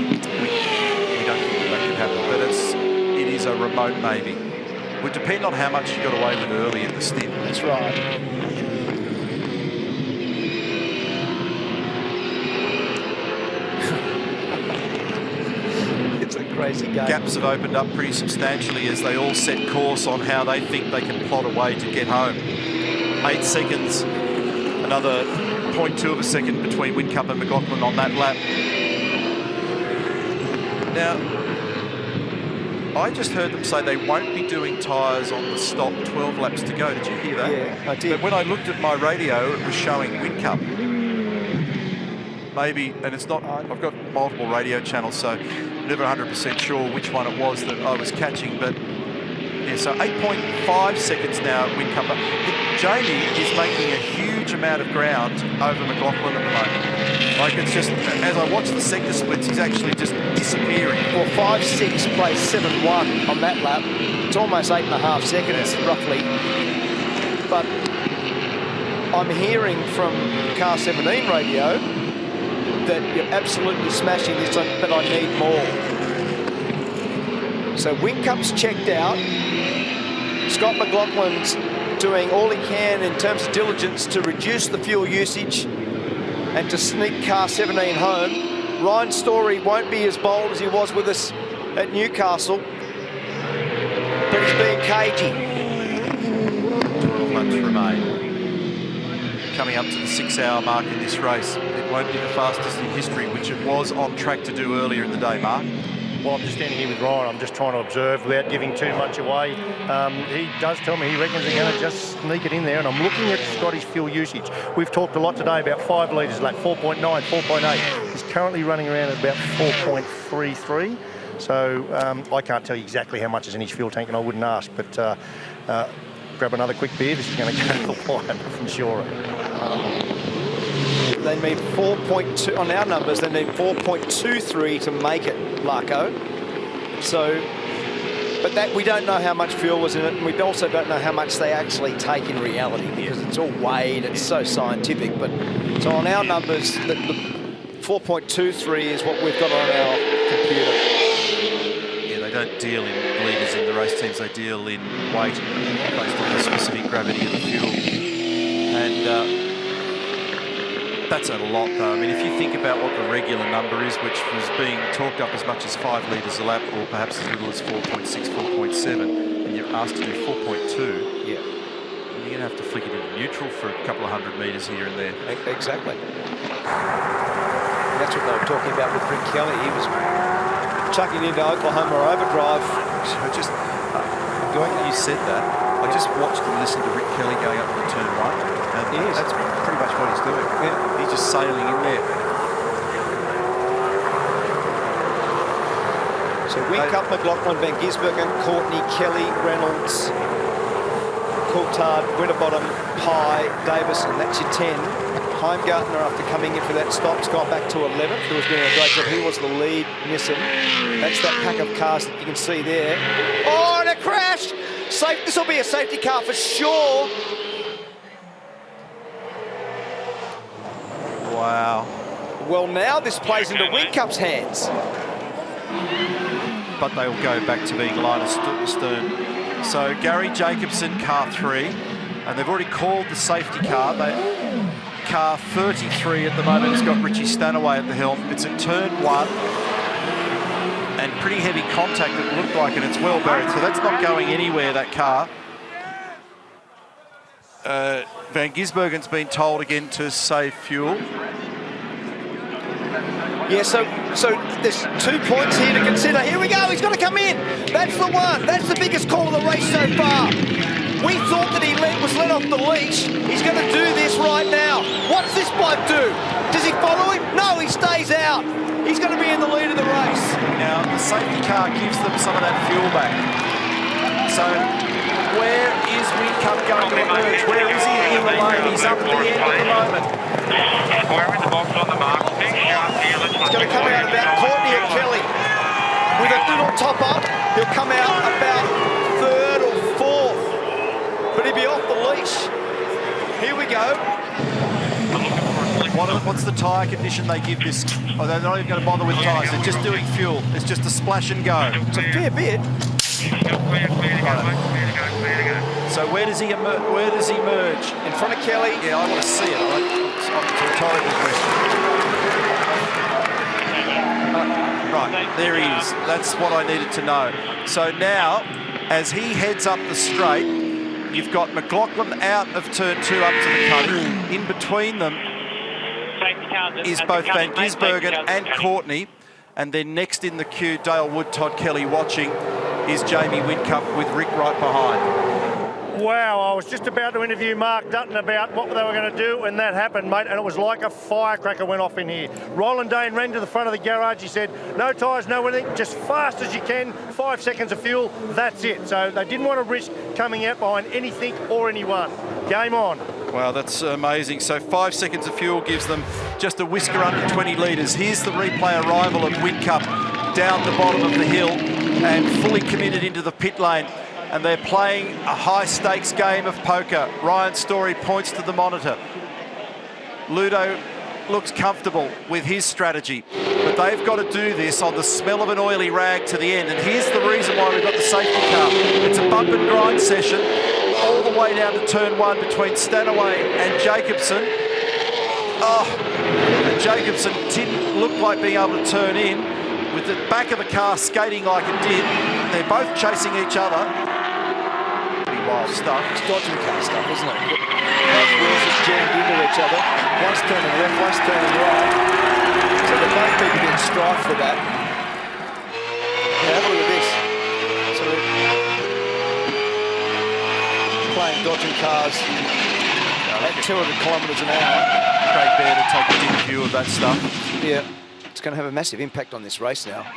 We don't think that could happen, but it is a remote maybe. It would depend on how much you got away with early in the stint. That's right. It's a crazy game. Gaps have opened up pretty substantially as they all set course on how they think they can plot a way to get home. 8 seconds, another 0.2 of a second between Whincup and McLaughlin on that lap. Now, I just heard them say they won't be doing tyres on the stop 12 laps to go. Did you hear that? Yeah, I did. But when I looked at my radio, it was showing Whincup. Maybe, and it's not, I've got multiple radio channels, so never 100% sure which one it was that I was catching, but yeah, so 8.5 seconds now at Whincup. Jamie is making a huge amount of ground over McLaughlin at the moment. Like, it's just, as I watch the sector splits, he's actually just disappearing. Well, 5.6 plays 7.1 on that lap. It's almost 8.5 seconds, roughly. But I'm hearing from Car 17 radio that you're absolutely smashing this, but I need more. So Whincup's checked out. Scott McLaughlin's doing all he can in terms of diligence to reduce the fuel usage and to sneak Car 17 home. Ryan Story won't be as bold as he was with us at Newcastle, but he's being cagey. 12 laps remain. Coming up to the 6-hour mark in this race. It won't be the fastest in history, which it was on track to do earlier in the day, Mark. Well, I'm just standing here with Ryan. I'm just trying to observe without giving too much away. He does tell me he reckons they're going to just sneak it in there, and I'm looking at Scotty's fuel usage. We've talked a lot today about 5 litres lap, 4.9, 4.8. He's currently running around at about 4.33. So I can't tell you exactly how much is in his fuel tank, and I wouldn't ask, but grab another quick beer. This is going to go to the wire from Shora. They need 4.2 on our numbers. They need 4.23 to make it, Larko. So, but that we don't know how much fuel was in it, and we also don't know how much they actually take in reality, because it's all weighed. It's so scientific. But so on our numbers, the 4.23 is what we've got on our computer. Yeah, they don't deal in litres in the race teams. They deal in weight based on the specific gravity of the fuel, and. That's a lot, though. I mean, if you think about what the regular number is, which was being talked up as much as 5 litres a lap, or perhaps as little as 4.6, 4.7, and you're asked to do 4.2, yeah, you're going to have to flick it into neutral for a couple of 100 metres here and there. Exactly. And that's what they were talking about with Rick Kelly. He was chucking into Oklahoma overdrive. So just, the way you said that, I just watched and listened to Rick Kelly going up to turn 1. And that's pretty much what he's doing. Yeah. He's just sailing in there. So Whincup, McLaughlin, Van Gisbergen, Courtney, Kelly, Reynolds, Coulthard, Winterbottom, Pye, Davison. That's your 10. Heimgartner, after coming in for that stop, has gone back to 11th. Who was doing a great job. He was the lead, Nissan. That's that pack of cars that you can see there. Oh, and a crash! This will be a safety car for sure. Wow. Well, now this plays into Whincup's hands. But they'll go back to being line astern. So Gary Jacobson, car 3, and they've already called the safety car. Car 33 at the moment has got Richie Stanaway at the helm. It's at turn 1, and pretty heavy contact it looked like, and it's well buried. So that's not going anywhere, that car. Van Gisbergen's been told again to save fuel. Yeah, so there's 2 points here to consider. Here we go, he's got to come in. That's the one. That's the biggest call of the race so far. We thought that he was let off the leash. He's going to do this right now. What's this bloke do? Does he follow him? No, he stays out. He's going to be in the lead of the race. Now, the safety car gives them some of that fuel back. So, where is Whincup going to emerge? Where is he in the lane? He's up at the end at the moment. We're in the box on the mark. Big shot here. He's going to come out about Courtney and Kelly. With a little top up, he'll come out about 3rd or 4th. But he'll be off the leash. Here we go. We're looking for a slick What's the tyre condition they give this? Oh, they're not even going to bother with tyres. They're just doing fuel. It's just a splash and go. It's a fair bit. So where does he emerge? In front of Kelly. Yeah, I want to see it. It's a rhetorical question. Right, there he is. That's what I needed to know. So now, as he heads up the straight, you've got McLaughlin out of turn 2 up to the cutting. In between them is both Van Gisbergen and Courtney. And then next in the queue, Dale Wood, Todd Kelly watching, is Jamie Whincup with Rick right behind. Wow, I was just about to interview Mark Dutton about what they were going to do, and that happened, mate, and it was like a firecracker went off in here. Roland Dane ran to the front of the garage. He said, no tyres, no anything, just fast as you can, 5 seconds of fuel, that's it. So they didn't want to risk coming out behind anything or anyone. Game on. Wow, that's amazing. So 5 seconds of fuel gives them just a whisker under 20 litres. Here's the replay arrival of Whincup down the bottom of the hill and fully committed into the pit lane. And they're playing a high-stakes game of poker. Ryan Story points to the monitor. Ludo looks comfortable with his strategy, but they've got to do this on the smell of an oily rag to the end. And here's the reason why we've got the safety car. It's a bump and grind session all the way down to turn 1 between Stanaway and Jacobson. And Jacobson didn't look like being able to turn in with the back of the car skating like it did. They're both chasing each other. Wild stuff. It's dodgy car stuff, isn't it? Both wheels just jammed into each other. One's turning left, one's turning right. So they're both people getting strife for that. Yeah, have a look at this. So they're playing dodging cars at 200 kilometres an hour. Craig Baird to take a deep view of that stuff. Yeah, it's going to have a massive impact on this race now.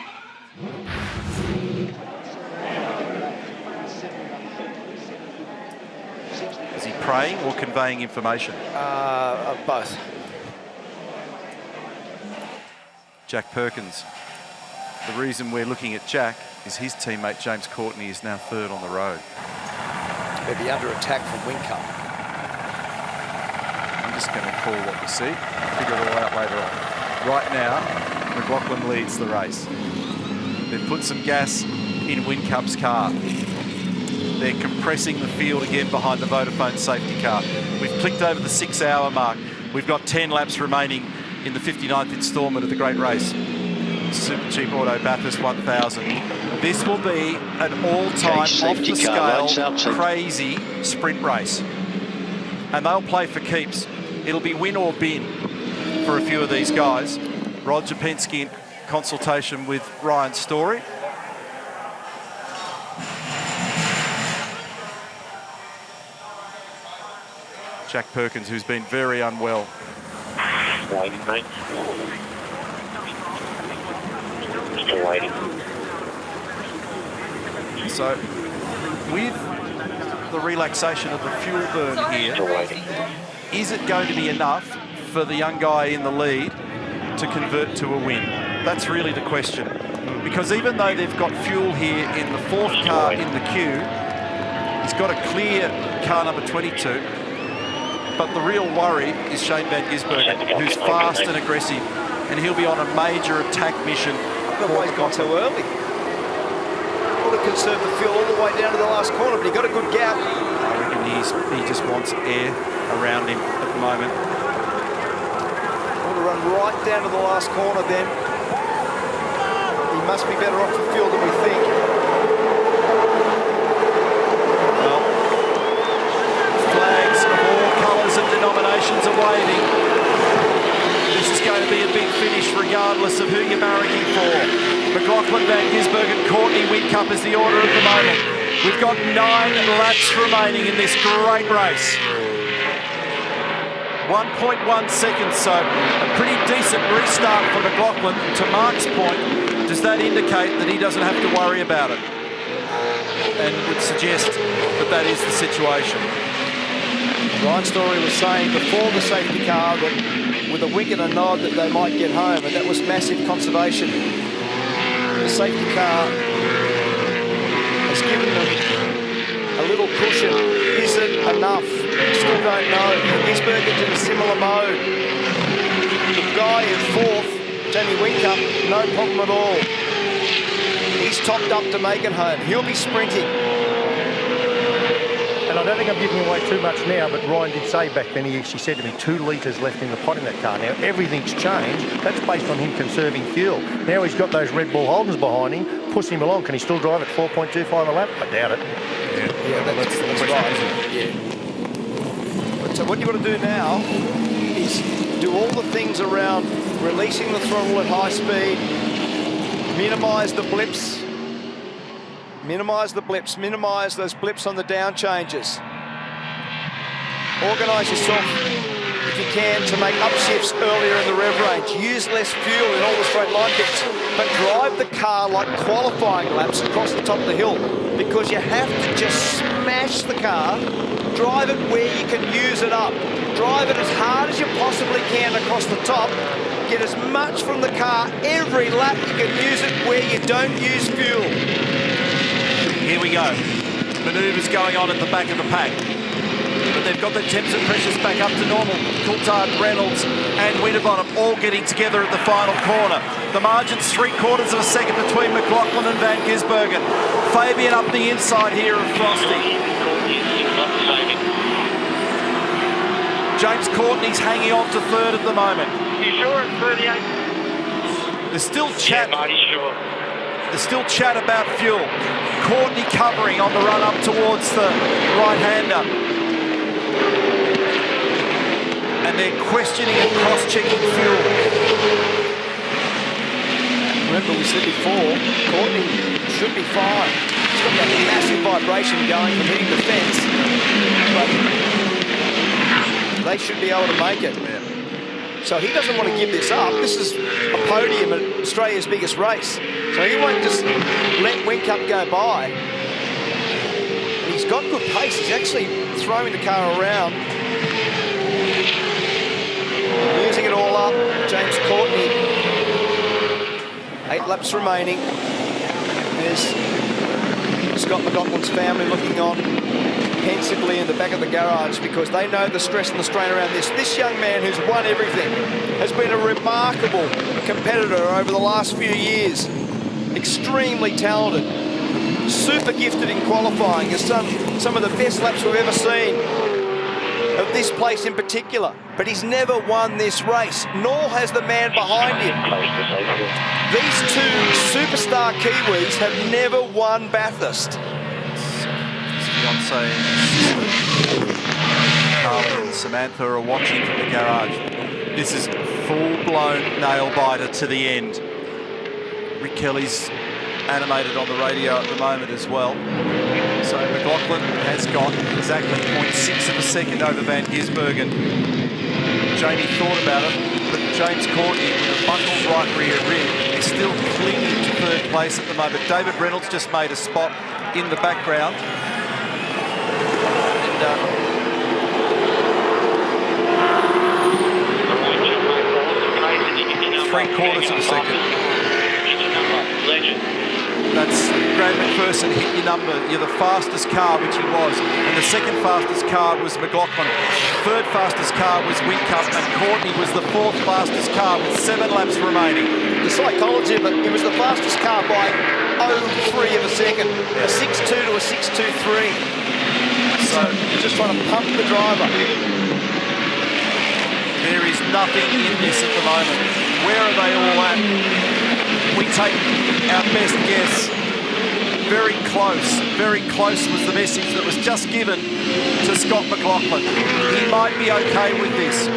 Is he praying or conveying information? Both. Jack Perkins. The reason we're looking at Jack is his teammate James Courtney is now 3rd on the road. They'll be under attack from Whincup. I'm just going to call what we see. Figure it all out later on. Right now, McLaughlin leads the race. They've put some gas in Whincup's car. They're compressing the field again behind the Vodafone safety car. We've clicked over the 6-hour mark. We've got 10 laps remaining in the 59th instalment of the great race. Super Cheap Auto Bathurst 1000. This will be an all-time, off-the-scale, crazy sprint race. And they'll play for keeps. It'll be win or bin for a few of these guys. Roger Penske in consultation with Ryan Story. Jack Perkins, who's been very unwell. Waiting, mate. Still waiting. So, with the relaxation of the fuel burn here, Still waiting. is it going to be enough for the young guy in the lead to convert to a win? That's really the question. Because even though they've got fuel here in the 4th car in the queue, he's got a clear car number 22. But the real worry is Shane Van Gisbergen, who's fast and aggressive, and he'll be on a major attack mission. Look why he's gone too early. Would have conserved the fuel all the way down to the last corner, but he got a good gap. I reckon he just wants air around him at the moment. Want to run right down to the last corner then. He must be better off for fuel than we think. Well, flags of all colours and denominations are waving. This is going to be a big finish regardless of who you're barracking for. McLaughlin, Van Gisbergen, Courtney, Whincup is the order at the moment. We've got 9 laps remaining in this great race. 1.1 seconds, so a pretty decent restart for McLaughlin. To Mark's point, does that indicate that he doesn't have to worry about it? And would suggest that that is the situation. Ryan Story was saying before the safety car that with a wink and a nod that they might get home, and that was massive conservation. The safety car has given them a little cushion. Is it enough? Still don't know. Gisbergen's in a similar mode. The guy in fourth, Jamie Whincup, no problem at all. He's topped up to make it home. He'll be sprinting. And I don't think I'm giving away too much now, but Ryan did say back then, he actually said to me, 2 litres left in the pot in that car. Now, everything's changed. That's based on him conserving fuel. Now he's got those Red Bull Holdens behind him, push him along. Can he still drive at 4.25 a lap? I doubt it. Yeah, that's right. Yeah. So what you've got to do now is do all the things around releasing the throttle at high speed, minimise the blips, minimise those blips on the down changes. Organise yourself, if you can, to make upshifts earlier in the rev range. Use less fuel in all the straight line bits, but drive the car like qualifying laps across the top of the hill, because you have to just smash the car, drive it where you can use it up. Drive it as hard as you possibly can across the top. Get as much from the car every lap you can use it where you don't use fuel. Here we go. Manoeuvres going on at the back of the pack. But they've got the temps and pressures back up to normal. Coulthard, Reynolds and Winterbottom all getting together at the final corner. The margin's 3/4 of a second between McLaughlin and Van Gisbergen. Fabian up the inside here of Frosty. James Courtney's hanging on to third at the moment. You sure it's 38? There's still chat. Yeah, Marty, sure. There's still chat about fuel. Courtney covering on the run up towards the right-hander. And they're questioning and cross-checking fuel. Remember we said before, Courtney should be fine. He's got that massive vibration going from hitting the fence. But they should be able to make it. Yeah. So he doesn't want to give this up. This is a podium at Australia's biggest race. So he won't just let Whincup go by. And he's got good pace. He's actually throwing the car around. Using it all up. James Courtney. 8 laps remaining. There's Scott McLaughlin's family looking on pensively in the back of the garage, because they know the stress and the strain around this. This young man who's won everything has been a remarkable competitor over the last few years. Extremely talented, super gifted in qualifying, has done some of the best laps we've ever seen of this place in particular. But he's never won this race, nor has the man behind him. These 2 superstar Kiwis have never won Bathurst. Fiance Carly and Samantha are watching from the garage. This is full-blown nail-biter to the end. Rick Kelly's animated on the radio at the moment as well. So McLaughlin has got exactly 0.6 of a second over Van Gisbergen. Jamie thought about it, but James Courtney, with a buckled right rear rim, is still clinging to third place at the moment. David Reynolds just made a spot in the background. 3/4 of a second. That's Graham McPherson, hit your number. You're the fastest car, which he was. And the second fastest car was McLaughlin. Third fastest car was Whincup, and Courtney was the 4th fastest car with 7 laps remaining. The psychology of it, it was the fastest car by 0.3 of a second. A 6.2 to a 6.23. So you're just trying to pump the driver. There is nothing in this at the moment. Where are they all at? We take our best guess. Very close was the message that was just given to Scott McLaughlin. He might be okay with this,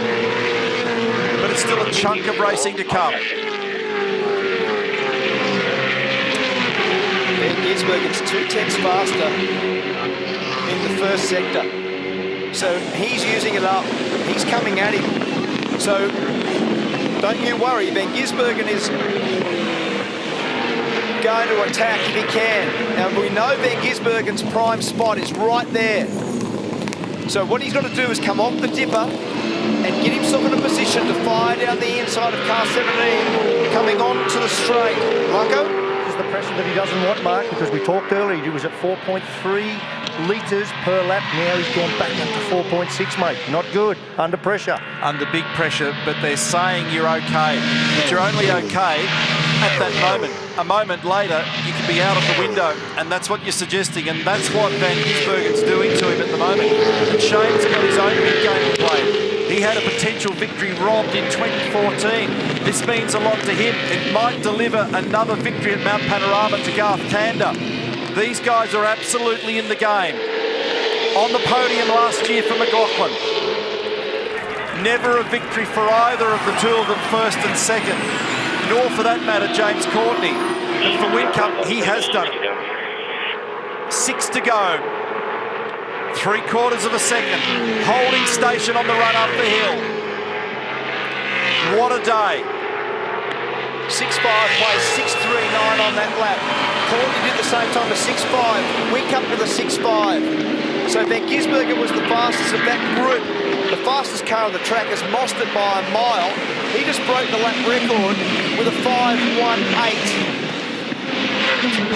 but it's still a chunk of racing to come. Van Gisbergen's 2/10 faster in the first sector. So he's using it up. He's coming at him. So don't you worry, Van Gisbergen is going to attack if he can. Now we know Van Gisbergen's prime spot is right there. So what he's got to do is come off the dipper and get himself in a position to fire down the inside of car 17, coming on to the straight. Rocco? This is the pressure that he doesn't want, Mark, because we talked earlier, he was at 4.3 litres per lap. Now he's gone back up to 4.6, mate. Not good. Under pressure. Under big pressure, but they're saying you're okay. But you're only okay at that moment. A moment later, you could be out of the window, and that's what you're suggesting, and that's what Van Gisbergen's doing to him at the moment. And Shane's got his own big game to play. He had a potential victory robbed in 2014. This means a lot to him. It might deliver another victory at Mount Panorama to Garth Tander. These guys are absolutely in the game. On the podium last year for McLaughlin. Never a victory for either of the two of them, first and second. Nor for that matter, James Courtney. And for Whincup, he has done it. 6 to go. 3/4 of a second. Holding station on the run up the hill. What a day. 6.5 plays 6.39 on that lap. Courtney did the same time as 6.5. Whincup with a 6.5. So Van Gisbergen was the fastest of that group. The fastest car on the track has mossed it by a mile. He just broke the lap record with a 5.18.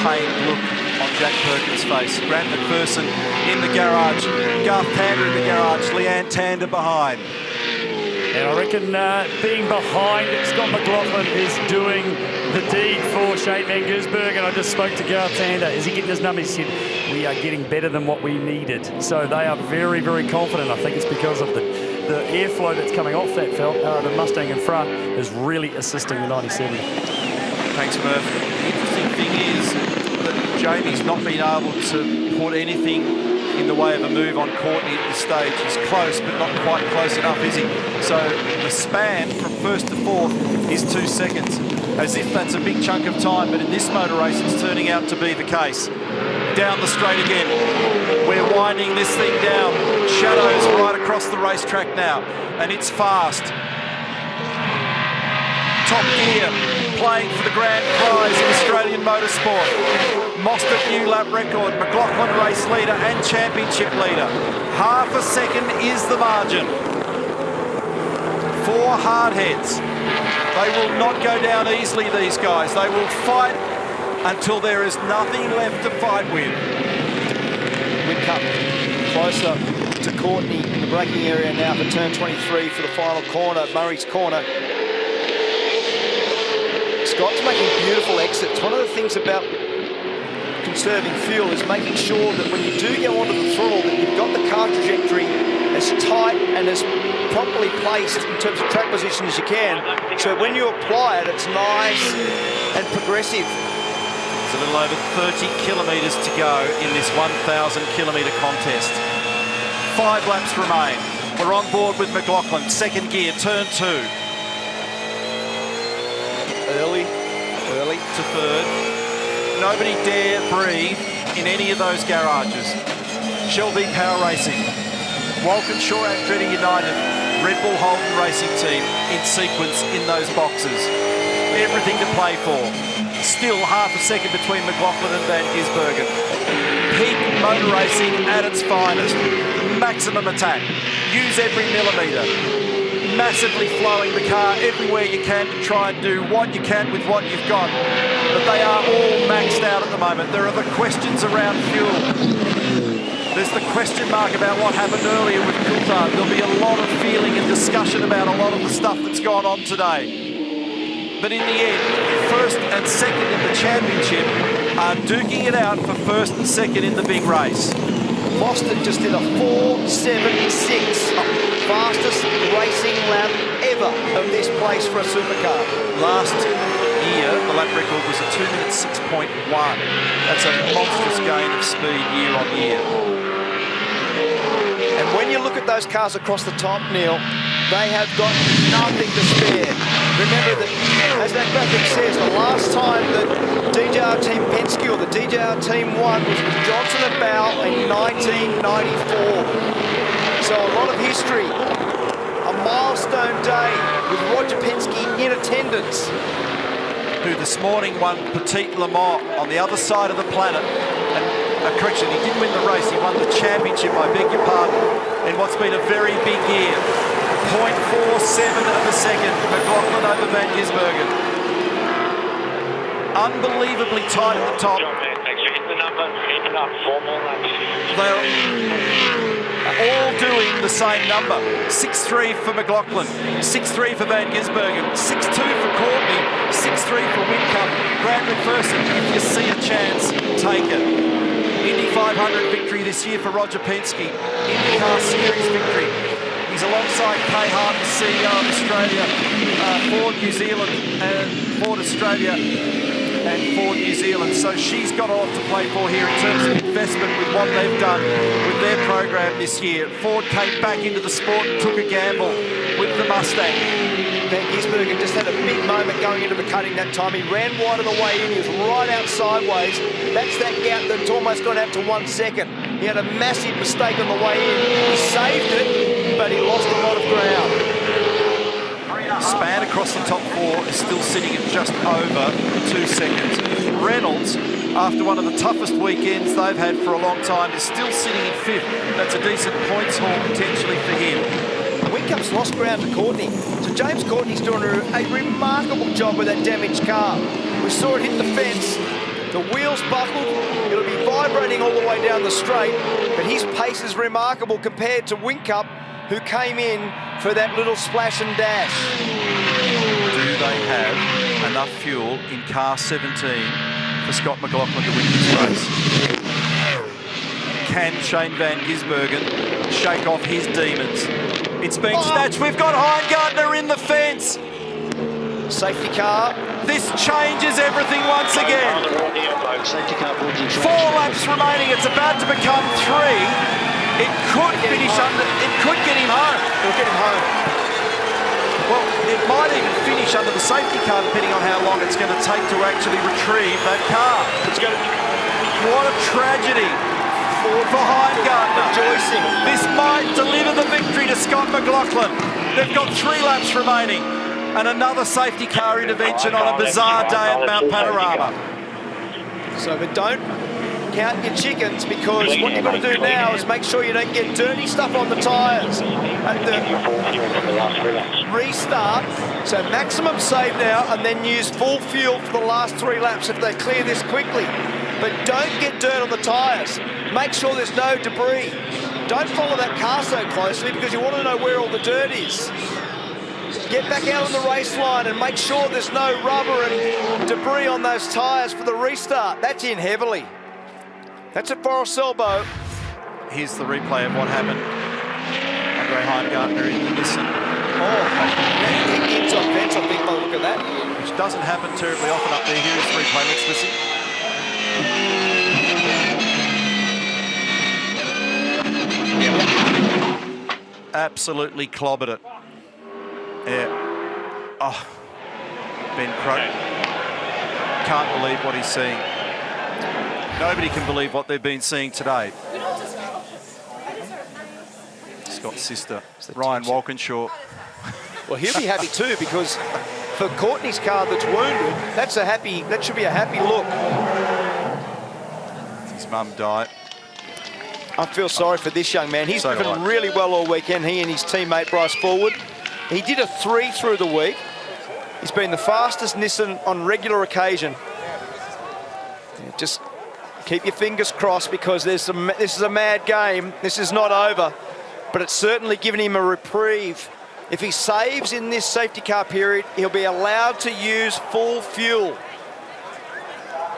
Pained look on Jack Perkins' face. Grant McPherson in the garage. Garth Tander in the garage. Leanne Tander behind. And I reckon being behind Scott McLaughlin is doing the deed for Shane Van Gisbergen. I just spoke to Garth Tander. Is he getting his numbers? He said, we are getting better than what we needed. So they are very, very confident. I think it's because of the airflow that's coming off that felt. The Mustang in front is really assisting the 97. Thanks, Murph. The interesting thing is that Jamie's not been able to put anything in the way of a move on Courtney at this stage. He's close, but not quite close enough, is he? So the span from first to fourth is 2 seconds, as if that's a big chunk of time, but in this motor race, it's turning out to be the case. Down the straight again. We're winding this thing down. Shadows right across the racetrack now, and it's fast. Top Gear playing for the grand prize in Australian motorsport. Mostert new lap record, McLaughlin race leader and championship leader. Half a second is the margin. 4 hardheads. They will not go down easily, these guys. They will fight until there is nothing left to fight with. Whincup closer to Courtney in the braking area now for turn 23 for the final corner, Murray's corner. Scott's making beautiful exits. One of the things about conserving fuel is making sure that when you do go onto the throttle that you've got the car trajectory as tight and as properly placed in terms of track position as you can. So when you apply it, it's nice and progressive. It's a little over 30 kilometres to go in this 1,000 kilometre contest. 5 laps remain. We're on board with McLaughlin. Second gear, turn 2. Early to third. Nobody dare breathe in any of those garages. Shelby Power Racing, Walkinshaw Andretti United, Red Bull Holden Racing Team in sequence in those boxes. Everything to play for. Still half a second between McLaughlin and Van Gisbergen. Peak motor racing at its finest. Maximum attack. Use every millimetre. Massively flowing the car everywhere you can to try and do what you can with what you've got. But they are all maxed out at the moment. There are the questions around fuel. There's the question mark about what happened earlier with Coulthard. There'll be a lot of feeling and discussion about a lot of the stuff that's gone on today. But in the end, first and second in the championship are duking it out for first and second in the big race. Mostert just did a 4.76. Fastest racing lap ever of this place for a supercar. Last year, the lap record was a 2 minutes 6.1. That's a monstrous gain of speed year on year. And when you look at those cars across the top, Neil, they have got nothing to spare. Remember that, as that graphic says, the last time that DJR Team Penske or the DJR Team won was with Johnson and Bow in 1994. So a lot of history. A milestone day with Roger Penske in attendance. Who this morning won Petit Le Mans on the other side of the planet. And correction, he didn't win the race, he won the championship, I beg your pardon, in what's been a very big year. 0.47 of a second, McLaughlin over Van Gisbergen. Unbelievably tight at the top. John, thanks for hitting the number. enough. 4 more laps. They're all doing the same number. 6.3 for McLaughlin, 6.3 for Van Gisbergen, 6.2 for Courtney, 6.3 for Whincup. Grant McPherson, if you see a chance, take it. Indy 500 victory this year for Roger Penske. IndyCar Series victory. He's alongside Kay Hart, the CEO of Australia, Ford New Zealand and Ford Australia and Ford New Zealand. So she's got a lot to play for here in terms of investment with what they've done with their program this year. Ford came back into the sport and took a gamble with the Mustang. Van Gisbergen just had a big moment going into the cutting that time. He ran wide on the way in. He was right out sideways. That's that gap that's almost gone out to 1 second. He had a massive mistake on the way in. He saved it, but he lost a lot of ground. Span across the top 4 is still sitting at just over 2 seconds. Reynolds, after one of the toughest weekends they've had for a long time, is still sitting in 5th. That's a decent points haul potentially for him. Whincup's lost ground to Courtney. So James Courtney's doing a remarkable job with that damaged car. We saw it hit the fence. The wheels buckled. It'll be vibrating all the way down the straight. But his pace is remarkable compared to Whincup, who came in for that little splash and dash. Do they have enough fuel in car 17 for Scott McLaughlin to win this race? Can Shane Van Gisbergen shake off his demons? It's been snatched. We've got Heimgartner in the fence. Safety car. This changes everything once again. 4 laps remaining. It's about to become 3. It could finish under. It could get him home. It'll get him home. Well, it might even finish under the safety car, depending on how long it's going to take to actually retrieve that car. It's going to. What a tragedy for Heimgartner. Rejoicing. This might deliver the victory to Scott McLaughlin. They've got 3 laps remaining, and another safety car intervention on a bizarre day at Mount Panorama. So, but don't count your chickens, because what you've got to do now is make sure you don't get dirty stuff on the tyres. At the restart, so maximum save now, and then use full fuel for the last 3 laps if they clear this quickly. But don't get dirt on the tyres. Make sure there's no debris. Don't follow that car so closely, because you want to know where all the dirt is. Get back out on the race line and make sure there's no rubber and debris on those tyres for the restart. That's in heavily. That's at Forest Elbow. Here's the replay of what happened. Andre Heimgartner in the Nissan. Oh, he gets on fence, I think, by the look at that. Which doesn't happen terribly often up there. Here's the replay. Let's listen. Absolutely clobbered it. Yeah. Oh, Ben Croak. Can't believe what he's seeing. Nobody can believe what they've been seeing today. Scott's sister, Ryan Walkinshaw. Well, he'll be happy too, because for Courtney's car that's wounded, that should be a happy look. His mum died. I feel sorry for this young man. He's So do driven I. really well all weekend, he and his teammate Bryce Forward. He did a 3 through the week. He's been the fastest Nissan on regular occasion. Yeah, just keep your fingers crossed, because this is a mad game. This is not over, but it's certainly given him a reprieve. If he saves in this safety car period, he'll be allowed to use full fuel.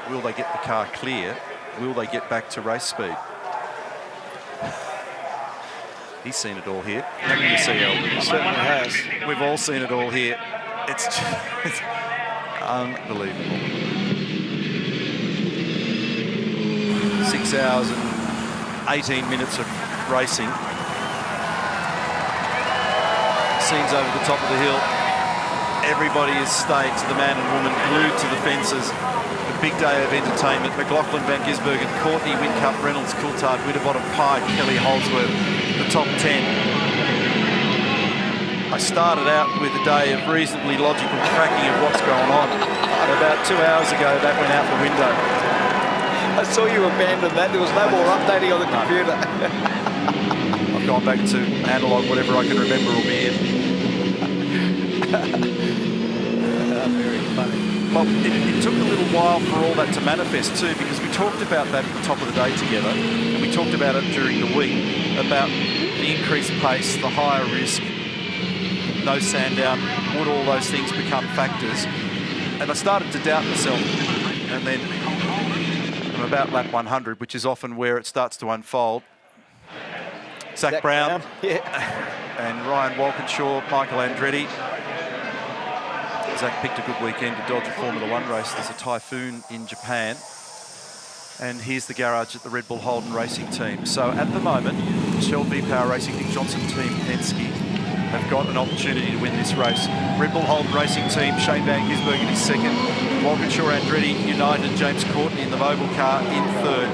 Will they get the car clear? Will they get back to race speed? He's seen it all here. Haven't you, CL? He certainly has. We've all seen it all here. It's unbelievable. 6 hours and 18 minutes of racing. Scenes over the top of the hill. Everybody is stayed to the man and woman, glued to the fences. A big day of entertainment. McLaughlin, Van Gisbergen, Courtney, Whincup, Reynolds, Coulthard, Winterbottom, Pye, Kelly, Holdsworth, the top 10. I started out with a day of reasonably logical tracking of what's going on. And about 2 hours ago, that went out the window. I saw you abandon that. There was no more updating on the computer. I've gone back to analog, whatever I can remember will be in. Very funny. Well, it took a little while for all that to manifest too, because we talked about that at the top of the day together. And we talked about it during the week, about the increased pace, the higher risk, no Sandown. Would all those things become factors? And I started to doubt myself. And then from about lap 100, which is often where it starts to unfold, Zach Brown and Ryan Walkinshaw, Michael Andretti. Zach picked a good weekend to dodge a Formula One race. There's a typhoon in Japan. And here's the garage at the Red Bull Holden Racing team. So at the moment, Shell V-Power Racing, Dick Johnson team, Penske, have got an opportunity to win this race. Red Bull Holden Racing team, Shane Van Gisbergen is second. Walkinshaw, Andretti, United, James Courtney in the Vogel car in third.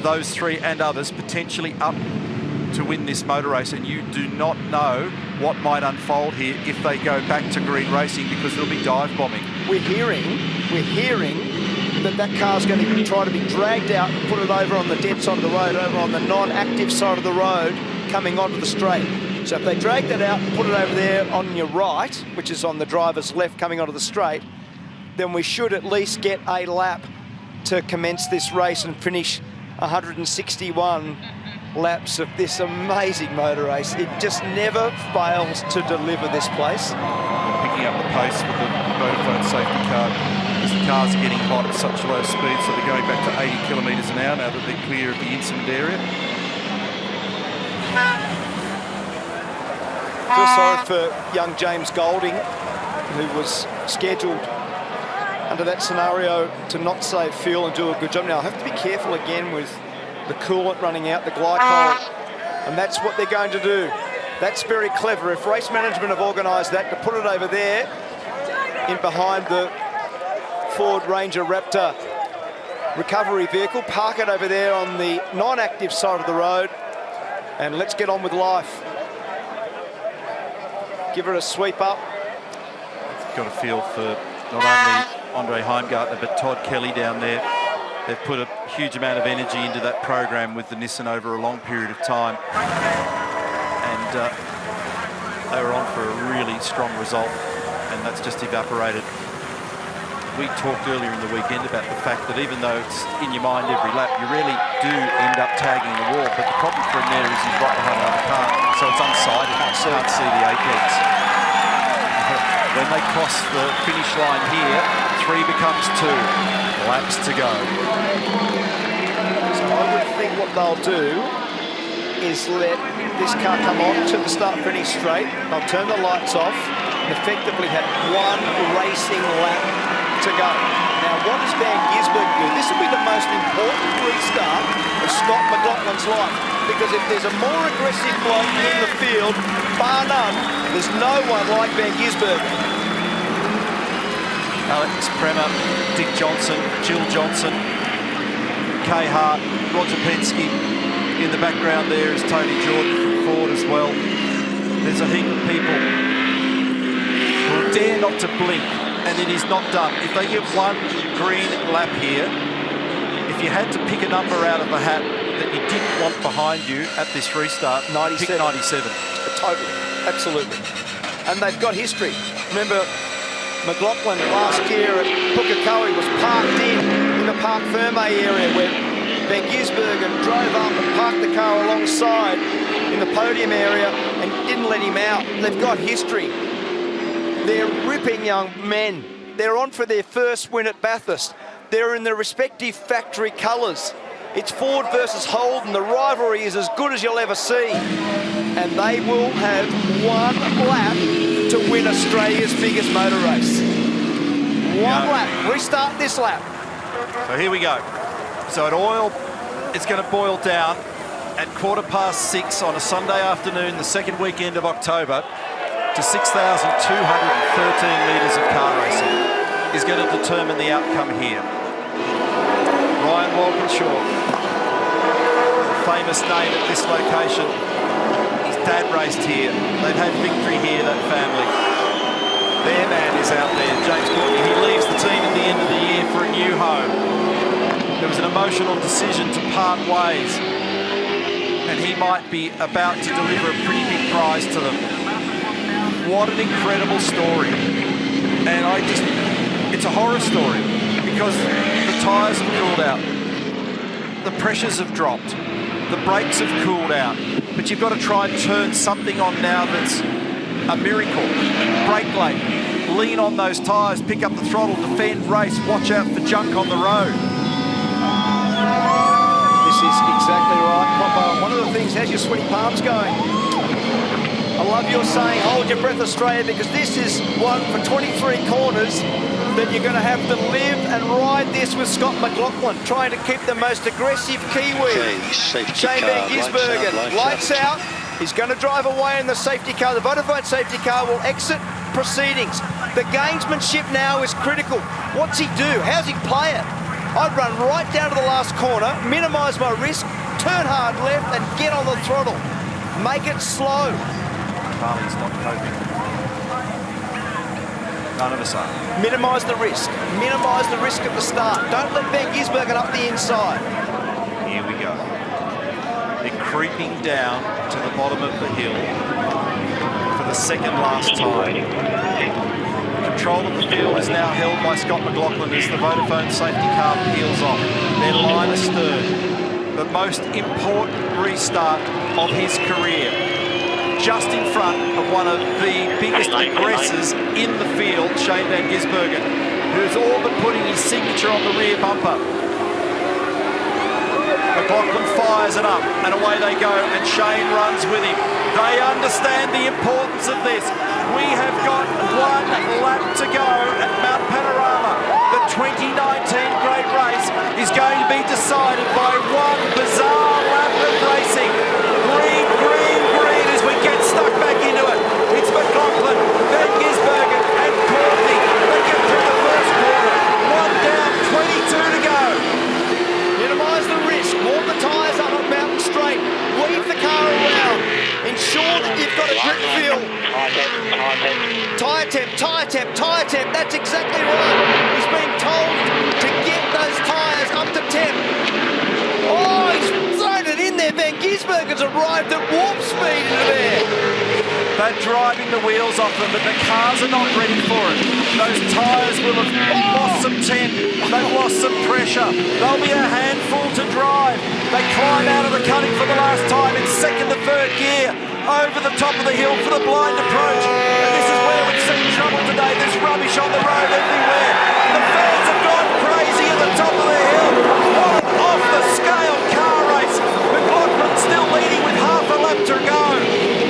Those three and others potentially up to win this motor race, and you do not know what might unfold here if they go back to green racing, because there'll be dive bombing. We're hearing that car's going to try to be dragged out and put it over on the dead side of the road, over on the non-active side of the road, coming onto the straight. So if they drag that out and put it over there on your right, which is on the driver's left coming onto the straight, then we should at least get a lap to commence this race and finish 161 laps of this amazing motor race. It just never fails to deliver, this place. Picking up the pace with the Vodafone safety car, as the cars are getting hot at such low speed, so they're going back to 80 kilometres an hour now that they're clear of the incident area. I feel sorry for young James Golding, who was scheduled under that scenario to not save fuel and do a good job. Now, I have to be careful again with the coolant running out, the glycol, and that's what they're going to do. That's very clever. If race management have organised that, to put it over there in behind the Ford Ranger Raptor recovery vehicle, park it over there on the non-active side of the road, and let's get on with life. Give it a sweep up. Got a feel for not only Andre Heimgartner, but Todd Kelly down there. They've put a huge amount of energy into that program with the Nissan over a long period of time. And they were on for a really strong result, and that's just evaporated. We talked earlier in the weekend about the fact that even though it's in your mind every lap, you really do end up tagging the wall. But the problem for him there is he's right behind another car, so it's unsighted. You can't see the apex. When they cross the finish line here, 3 becomes 2. Laps to go. So I would think what they'll do is let this car come on to the start-finish straight. They'll turn the lights off and effectively have 1 racing lap to go. Now, what does Van Gisbergen do? This will be the most important restart of Scott McLaughlin's life, because if there's a more aggressive bloke in the field, bar none, there's no one like Van Gisbergen. Alex Premer, Dick Johnson, Jill Johnson, Kay Hart, Roger Penske. In the background there is Tony Jordan from Ford as well. There's a heap of people who will dare not to blink, and it is not done. If they get 1 green lap here, if you had to pick a number out of the hat that you didn't want behind you at this restart, 97. pick 97. Totally, absolutely. And they've got history. Remember, McLaughlin last year at Pukekohe was parked in the Parc Ferme area, where Van Gisbergen drove up and parked the car alongside in the podium area and didn't let him out. They've got history. They're ripping young men. They're on for their first win at Bathurst. They're in their respective factory colours. It's Ford versus Holden. The rivalry is as good as you'll ever see. And they will have 1 lap to win Australia's biggest motor race. 1 lap. Restart this lap. So here we go. So it's going to boil down at 6:15 on a Sunday afternoon, the 2nd weekend of October, to 6,213 metres of car racing is going to determine the outcome here. Ryan Walkinshaw, a famous name at this location. His dad raced here. They've had victory here, that family. Their man is out there, James Courtney. He leaves the team at the end of the year for a new home. There was an emotional decision to part ways, and he might be about to deliver a pretty big prize to them. What an incredible story. And it's it's a horror story because the tyres have cooled out, the pressures have dropped, the brakes have cooled out, but you've got to try and turn something on now that's a miracle. Brake late, lean on those tyres, pick up the throttle, defend, race, watch out for junk on the road. This is exactly right, Croppo. One of the things, how's your sweaty palms going? I love your saying, hold your breath, Australia, because this is one for 23 corners that you're going to have to live and ride this with Scott McLaughlin, trying to keep the most aggressive Kiwi. Shane Van Gisbergen, lights out. He's going to drive away in the safety car. The Vodafone safety car will exit proceedings. The gamesmanship now is critical. What's he do? How's he play it? I'd run right down to the last corner, minimise my risk, turn hard left and get on the throttle. Make it slow. Carly's not coping. None of us are. Minimise the risk. Minimise the risk at the start. Don't let Van Gisbergen up the inside. Here we go. They're creeping down to the bottom of the hill for the second last time. Control of the field is now held by Scott McLaughlin as the Vodafone safety car peels off. Their line astern. The most important restart of his career. Just in front of one of the biggest aggressors in the field, Shane Van Gisbergen, who's all but putting his signature on the rear bumper. McLaughlin fires it up, and away they go, and Shane runs with him. They understand the importance of this. We have got one lap to go at Mount Panorama. The 2019 Great Race is going to be decided by one bizarre lap of racing. Green, green, green as we get stuck back into it. It's McLaughlin, Van Gisbergen and Courtney. They get through the first quarter. One down, 22 to go. Minimise the risk. Warm the tyres up on Mountain Straight. Weave the car around. Ensure that you've got a grip feel. Tyre temp, tyre temp, tyre temp. That's exactly right. He's being told to get those tyres up to temp. Oh, he's thrown it in there. Van Gisbergen's arrived at warp speed into there. They're driving the wheels off them, but the cars are not ready for it. Those tyres will have lost some temp. They've lost some pressure. They'll be a handful to drive. They climb out of the cutting for the last time in second to third gear. Over the top of the hill for the blind approach. And this is where we've seen trouble today. There's rubbish on the road everywhere. The fans have gone crazy at the top of the hill. What an off-the-scale car race. McLaughlin still leading with half a lap to go.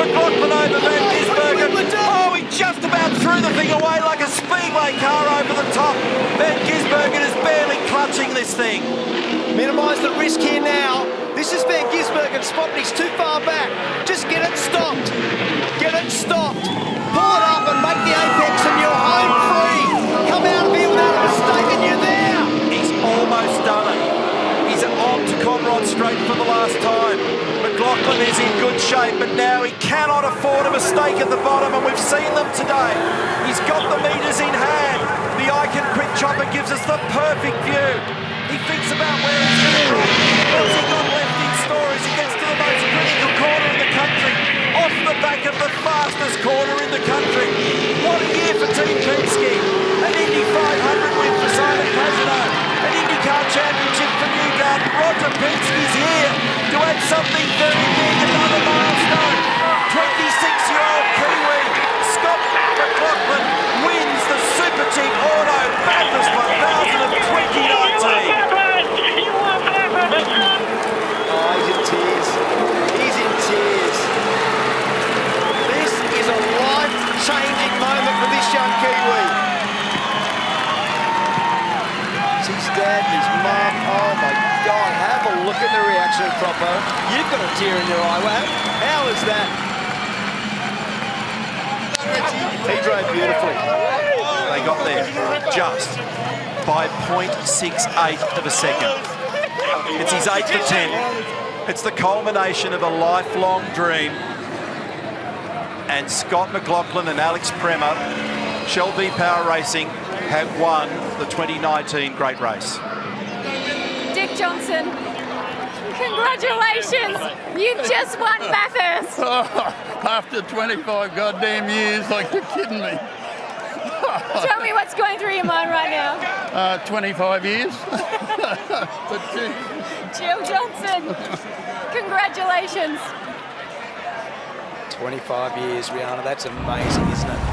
McLaughlin over Van Gisbergen. Oh, he just about threw the thing away like a speedway car over the top. Van Gisbergen is barely clutching this thing. Minimise the risk here now. This is Van Gisbergen's spot, but he's too far back. Just get it stopped. Get it stopped. Pull it up and make the apex and you're home free. Come out of here without a mistake and you're there. He's almost done it. He's on to Conrod Straight for the last time. McLaughlin is in good shape, but now he cannot afford a mistake at the bottom, and we've seen them today. He's got the meters in hand. The Icon Quick Chopper gives us the perfect view. He thinks about where he's going to run. What's he got left in store as he gets to the most critical corner in the country, off the back of the fastest corner in the country. What a year for Team Penske. An Indy 500 win for Simon Pagenaud. An IndyCar Championship for Newgarden. Roger Penske's here to add something very big, another milestone. 26-year-old Kiwi Scott McLaughlin wins the Super Cheap Auto Bathurst 1000 of 2019. Oh, he's in tears. He's in tears. This is a life-changing moment for this young Kiwi. It's his dad, his mum. Oh my God, have a look at the reaction, Croppo. You've got a tear in your eye. How is that? He drove beautifully. They got there just by 0.68 of a second. It's his 8th attempt. It's the culmination of a lifelong dream. And Scott McLaughlin and Alex Premer, Shell V-Power Racing, have won the 2019 Great Race. Dick Johnson, congratulations! You've just won Bathurst! Oh, after 25 goddamn years, like you're kidding me. Tell me what's going through your mind right now. 25 years. Jill Johnson, congratulations. 25 years, Rihanna. That's amazing, isn't it?